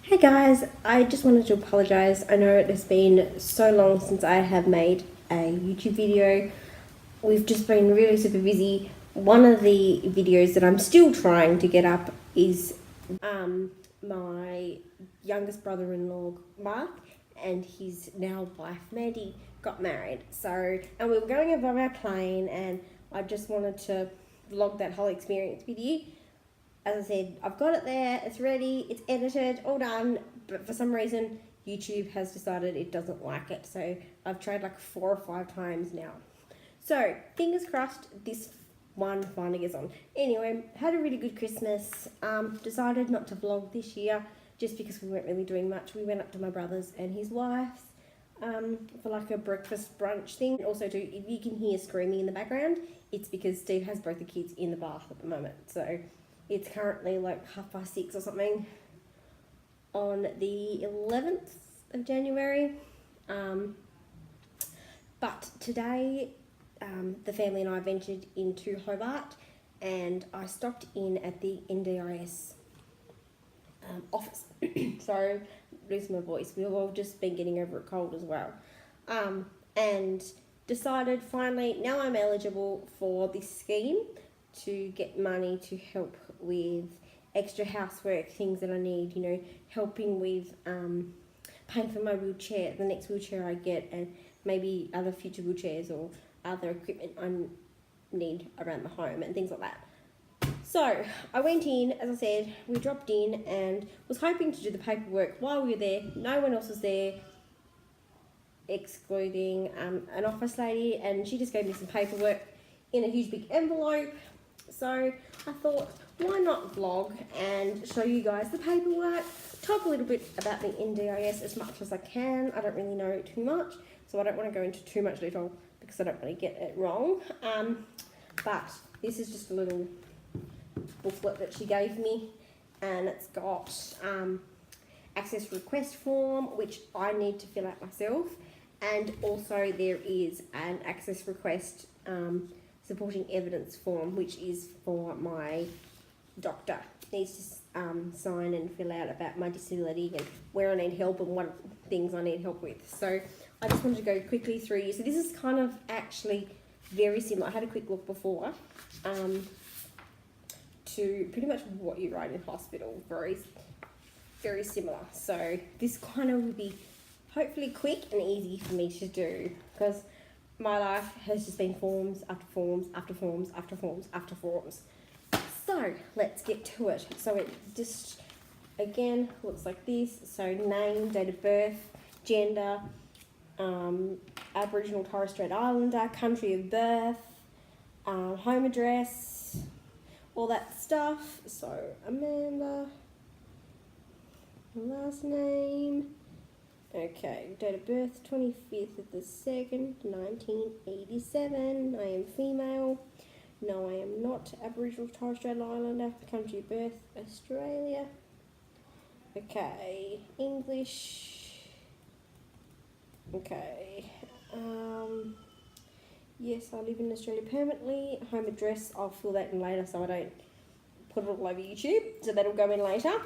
Hey guys, I just wanted to apologise. I know it has been so long since I have made a YouTube video. We've just been really super busy. One of the videos that I'm still trying to get up is my youngest brother-in-law Mark and his now wife Maddie got married. So, and we were going above our plane, and I just wanted to vlog that whole experience with you. As I said, I've got it there, it's ready, it's edited, all done, but for some reason YouTube has decided it doesn't like it, so I've tried like 4 or 5 times now. So, fingers crossed this one finally gets on. Anyway, had a really good Christmas, decided not to vlog this year just because we weren't really doing much. We went up to my brother's and his wife's for like a breakfast brunch thing. Also too, if you can hear screaming in the background, it's because Steve has both the kids in the bath at the moment, so it's currently like 6:30 or something on the 11th of January. But today, the family and I ventured into Hobart, and I stopped in at the NDIS office. Sorry, losing my voice. We've all just been getting over a cold as well. And decided finally, now I'm eligible for this scheme to get money to help with extra housework, things that I need, you know, helping with paying for my wheelchair, the next wheelchair I get, and maybe other future wheelchairs or other equipment I need around the home and things like that. So I went in, as I said, we dropped in and was hoping to do the paperwork while we were there. No one else was there, excluding an office lady, and she just gave me some paperwork in a huge big envelope. So I thought, why not vlog and show you guys the paperwork, talk a little bit about the NDIS as much as I can. I don't really know too much, so I don't want to go into too much detail because I don't really get it wrong. But this is just a little booklet that she gave me, and it's got access request form, which I need to fill out myself, and also there is an access request supporting evidence form, which is for my doctor. Needs to sign and fill out about my disability and where I need help and what things I need help with. So I just wanted to go quickly through you. So this is kind of actually very similar. I had a quick look before to pretty much what you write in hospital. Very, very similar. So this kind of will be hopefully quick and easy for me to do, because my life has just been forms after forms after forms after forms after forms. So let's get to it. So it just, again, looks like this. So name, date of birth, gender, Aboriginal Torres Strait Islander, country of birth, home address, all that stuff. So Amanda, last name. Okay, date of birth 25th of the 2nd, 1987. I am female. No, I am not Aboriginal Torres Strait Islander. Country of birth, Australia. Okay, English. Okay. Yes, I live in Australia permanently. Home address, I'll fill that in later so I don't put it all over YouTube. So that'll go in later.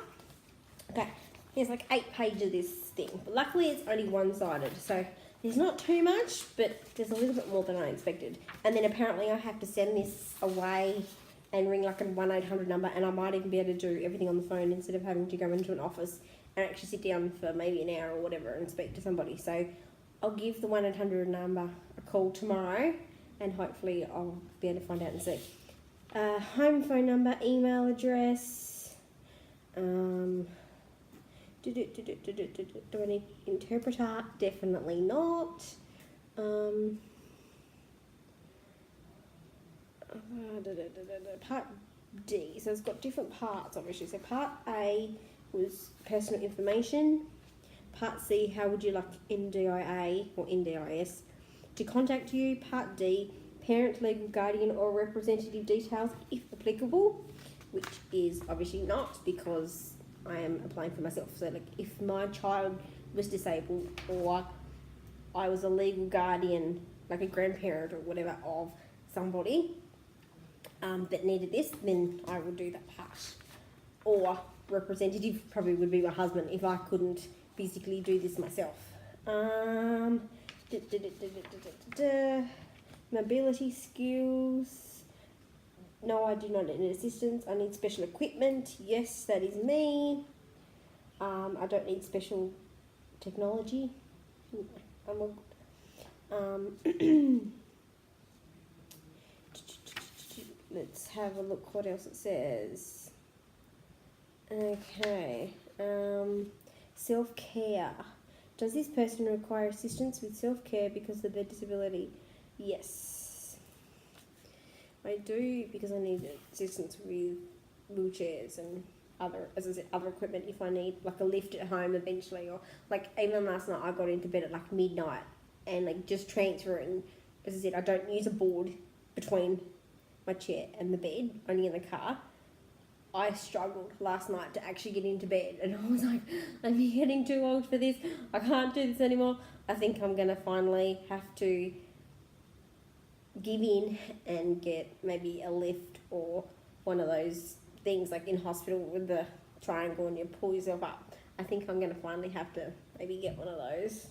Okay. There's like 8 pages of this thing, but luckily it's only one-sided, so there's not too much, but there's a little bit more than I expected. And then apparently I have to send this away and ring like a 1-800 number, and I might even be able to do everything on the phone instead of having to go into an office and actually sit down for maybe an hour or whatever and speak to somebody. So I'll give the 1-800 number a call tomorrow, and hopefully I'll be able to find out and see. Home phone number, email address, do I need interpreter? Definitely not. Part D. So it's got different parts, obviously. So part A was personal information. Part C, how would you like NDIA or NDIS to contact you? Part D, parent, legal guardian or representative details if applicable, which is obviously not because I am applying for myself. So like if my child was disabled or I was a legal guardian, like a grandparent or whatever of somebody that needed this, then I will do that part. Or representative probably would be my husband if I couldn't physically do this myself. Mobility skills. No, I do not need assistance. I need special equipment. Yes, that is me. I don't need special technology. I'm all good. Let's have a look what else it says. Okay. Self-care. Does this person require assistance with self-care because of their disability? Yes. I do, because I need assistance with wheelchairs and other, as I said, other equipment if I need like a lift at home eventually, or like even last night I got into bed at like midnight and like just transferring, as I said, I don't use a board between my chair and the bed, only in the car. I struggled last night to actually get into bed, and I was like, I'm getting too old for this. I can't do this anymore. I think I'm going to finally have to give in and get maybe a lift or one of those things like in hospital with the triangle and you pull yourself up. I think I'm going to finally have to maybe get one of those.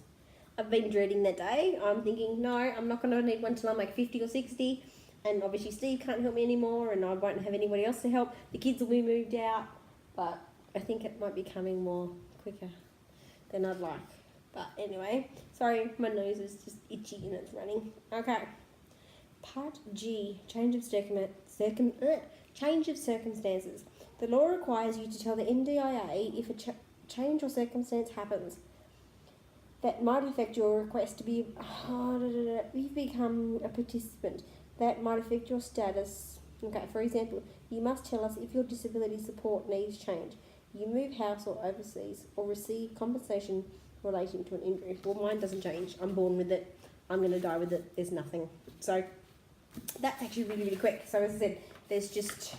I've been dreading that day. I'm thinking, no, I'm not going to need one till I'm like 50 or 60. And obviously Steve can't help me anymore and I won't have anybody else to help. The kids will be moved out, but I think it might be coming more quicker than I'd like. But anyway, sorry, my nose is just itchy and it's running. Okay. Part G, change of circumstances. The law requires you to tell the NDIA if a change or circumstance happens that might affect your request to be, you've become a participant. That might affect your status. Okay, for example, you must tell us if your disability support needs change. You move house or overseas or receive compensation relating to an injury. Well, mine doesn't change. I'm born with it. I'm going to die with it. There's nothing. So that's actually really, really quick. So as I said, there's just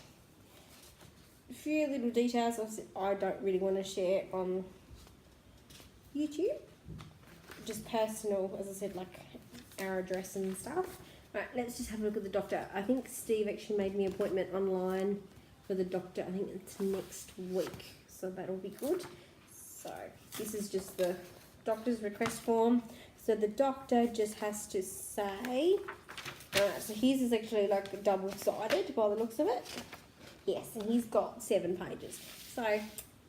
a few little details I don't really want to share on YouTube. Just personal, as I said, like our address and stuff. Right, let's just have a look at the doctor. I think Steve actually made me an appointment online for the doctor. I think it's next week, so that'll be good. So this is just the doctor's request form. So the doctor just has to say, so his is actually like double-sided by the looks of it. Yes, and he's got 7 pages. So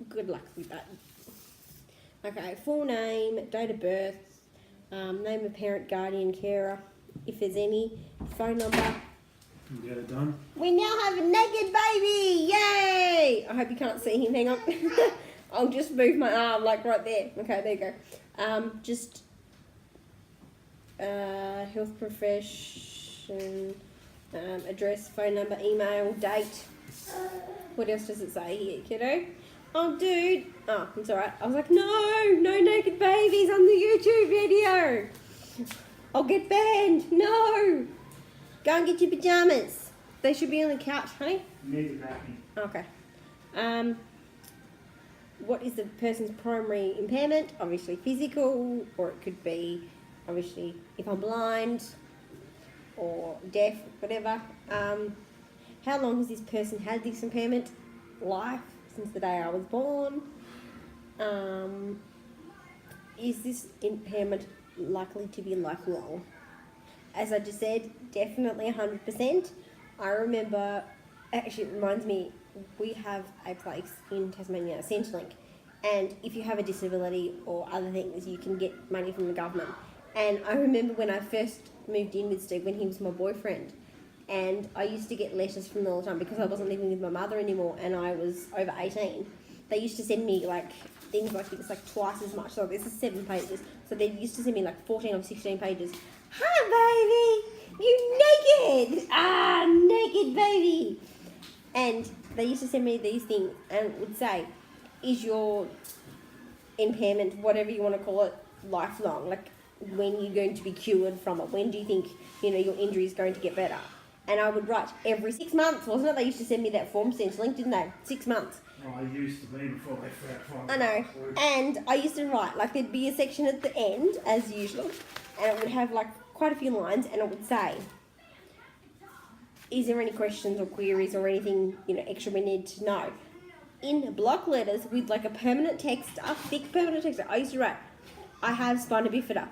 good luck with that. Okay, full name, date of birth, name of parent, guardian, carer, if there's any, phone number. Get it done. We now have a naked baby! Yay! I hope you can't see him. Hang on. I'll just move my arm like right there. Okay, there you go. Just health profession, address, phone number, email, date. What else does it say here, kiddo? Oh, dude. Oh, it's alright. I was like, no naked babies on the YouTube video. I'll get banned. No. Go and get your pajamas. They should be on the couch, honey. Need the vacuum. Okay. What is the person's primary impairment? Obviously physical, or it could be, obviously, if I'm blind or deaf, whatever. How long has this person had this impairment? Life, since the day I was born. Is this impairment likely to be lifelong? As I just said, definitely 100%. I remember, actually it reminds me, we have a place in Tasmania, Centrelink, and if you have a disability or other things, you can get money from the government. And I remember when I first moved in with Steve, when he was my boyfriend, and I used to get letters from them all the time because I wasn't living with my mother anymore and I was over 18. They used to send me like things like this, like twice as much. So this is 7 pages. So they used to send me like 14 or 16 pages. Hi, baby, you naked? Ah, naked baby. And they used to send me these things and it would say, is your impairment, whatever you want to call it, lifelong? Like, when you're going to be cured from it? When do you think, your injury is going to get better? And I would write every 6 months, wasn't it? They used to send me that form, Centrelink, didn't they? 6 months. Oh, I used to be before they found I know. And I used to write, like there'd be a section at the end, as usual, and it would have like quite a few lines, and it would say, is there any questions or queries or anything, extra we need to know? in block letters with like a permanent text, a thick permanent text. I used to write, I have spina bifida.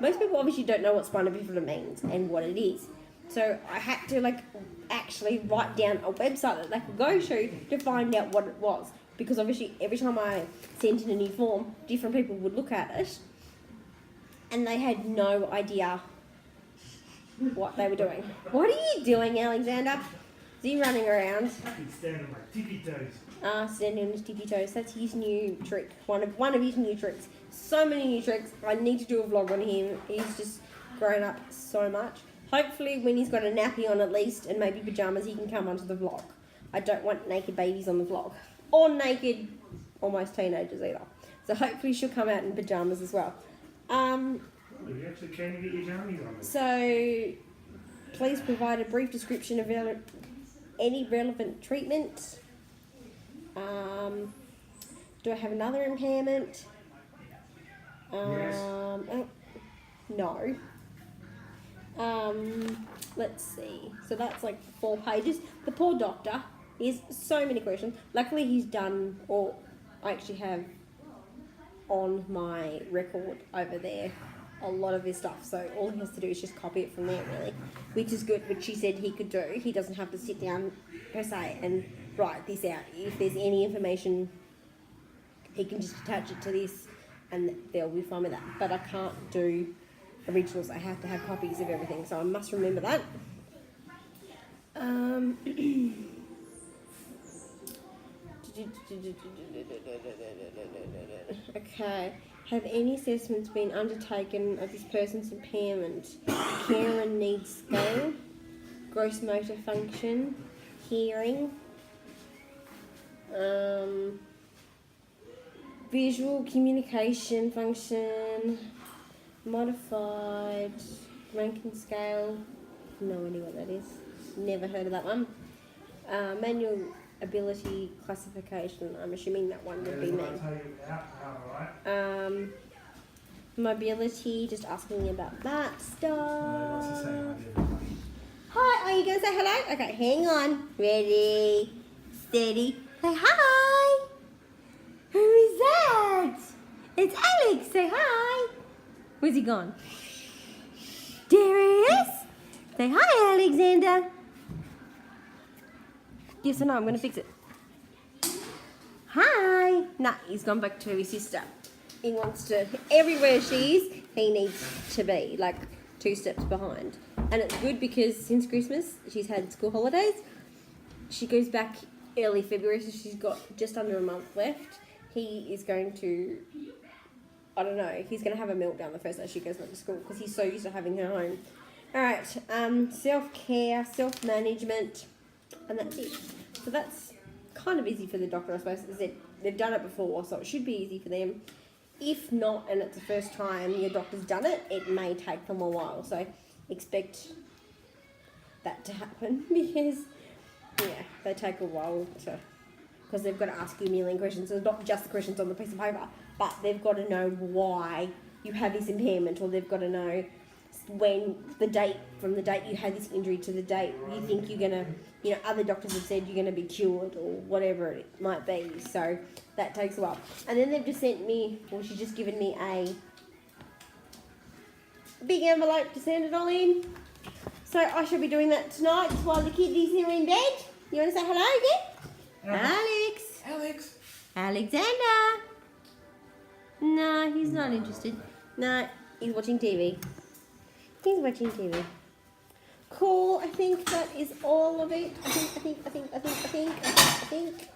Most people obviously don't know what spina bifida means and what it is. So I had to like actually write down a website that they could go to find out what it was. Because obviously every time I sent in a new form, different people would look at it and they had no idea what they were doing. What are you doing, Alexander? Is he running around? He's standing on my tippy toes. Standing on his tippy toes. That's his new trick. One of his new tricks. So many new tricks. I need to do a vlog on him. He's just grown up so much. Hopefully when he's got a nappy on at least and maybe pajamas, he can come onto the vlog. I don't want naked babies on the vlog. Or naked almost teenagers either. So hopefully she'll come out in pajamas as well. You actually can get your jammies on. So please provide a brief description of any relevant treatment. Do I have another impairment? Yes. No. Let's see. So that's like 4 pages. The poor doctor is so many questions. Luckily he's done, or I actually have on my record over there a lot of his stuff, so all he has to do is just copy it from there really, which is good, which he said he could do. He doesn't have to sit down per se and write this out. If there's any information, he can just attach it to this and they'll be fine with that. But I can't do originals, I have to have copies of everything, so I must remember that. Okay. Have any assessments been undertaken of this person's impairment? Care and needs scale, gross motor function, hearing, visual communication function, modified Rankin scale. No idea what that is. Never heard of that one. Manual ability classification. I'm assuming that one would be me. Mobility, just asking about that stuff. Hi, are you going to say hello? Okay, hang on. Ready, steady. Say hi. Who is that? It's Alex. Say hi. Where's he gone? There he is. Say hi, Alexander. Yes or no? I'm going to fix it. Hi. Nah, he's gone back to his sister. He wants to, everywhere she is, he needs to be, like 2 steps behind. And it's good because since Christmas, she's had school holidays. She goes back early February, so she's got just under a month left. He is going to, I don't know, he's going to have a meltdown the first day she goes back to school because he's so used to having her home. Alright, self-care, self-management, and that's it. So that's kind of easy for the doctor, I suppose. They've done it before, so it should be easy for them. If not, and it's the first time your doctor's done it, it may take them a while. So expect that to happen because, yeah, they take a while to, because they've got to ask you a million questions. So it's not just the questions on the piece of paper, but they've got to know why you have this impairment, or they've got to know when the date, from the date you had this injury to the date you think you're going to, you know, other doctors have said you're going to be cured or whatever it might be. So that takes a while. And then they've just sent me, well, she's just given me a big envelope to send it all in. So I should be doing that tonight while the kiddies are in bed. You want to say hello again? Alex. Alexander. No, he's not interested. No, he's watching TV. He's watching TV. Cool, I think that is all of it. I think.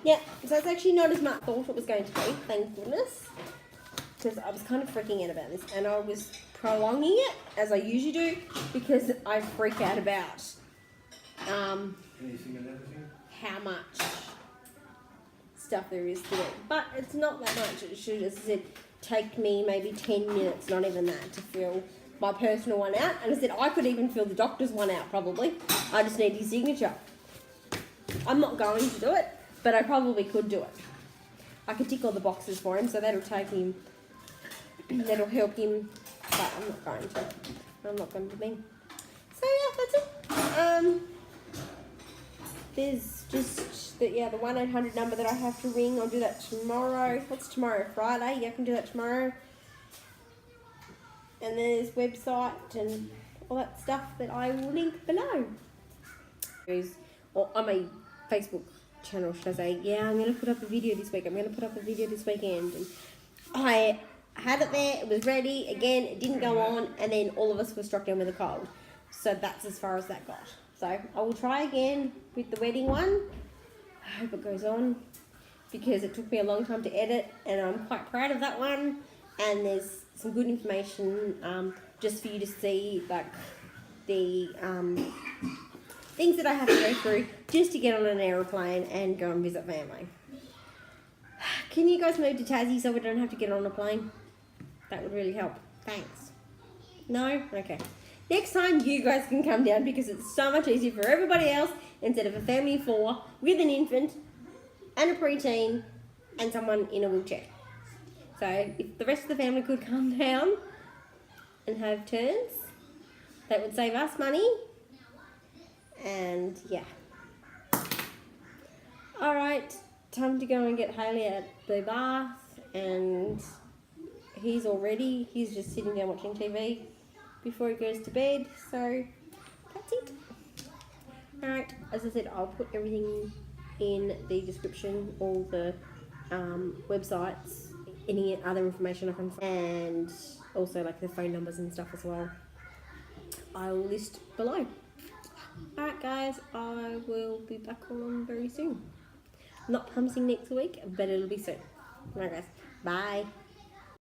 Yeah, so it's actually not as much as I thought it was going to be, thank goodness. Because I was kind of freaking out about this, and I was prolonging it, as I usually do, because I freak out about Anything and everything? how much stuff there is to do. But it's not that much. It should, as I said, take me maybe 10 minutes, not even that, to fill my personal one out. And I said I could even fill the doctor's one out probably. I just need his signature. I'm not going to do it, but I probably could do it. I could tick all the boxes for him, so that'll take him, that'll help him, but I'm not going to. I'm not going to be. So yeah, that's it. there's just the 1-800 number that I have to ring. I'll do that tomorrow. What's tomorrow? Friday? Yeah, I can do that tomorrow. And there's website and all that stuff that I will link below. Or on my Facebook channel, should I say? Yeah, I'm going to put up a video this week. I'm going to put up a video this weekend. And I had it there. It was ready. Again, it didn't go on. And then all of us were struck down with a cold. So that's as far as that got. So I will try again with the wedding one. I hope it goes on, because it took me a long time to edit, and I'm quite proud of that one. And there's some good information just for you to see, like the things that I have to go through just to get on an aeroplane and go and visit family. Can you guys move to Tassie so we don't have to get on a plane? That would really help. Thanks. No? Okay. Next time you guys can come down, because it's so much easier for everybody else instead of a family of 4 with an infant and a preteen and someone in a wheelchair. So if the rest of the family could come down and have turns, that would save us money. And yeah. Alright, time to go and get Haley at the bath, and he's all ready. He's just sitting down watching TV before he goes to bed. So that's it. Alright, as I said, I'll put everything in the description, all the websites, any other information I can find, and also like the phone numbers and stuff as well. I'll list below. Alright guys, I will be back on very soon. Not promising next week, but it'll be soon. Alright guys, bye.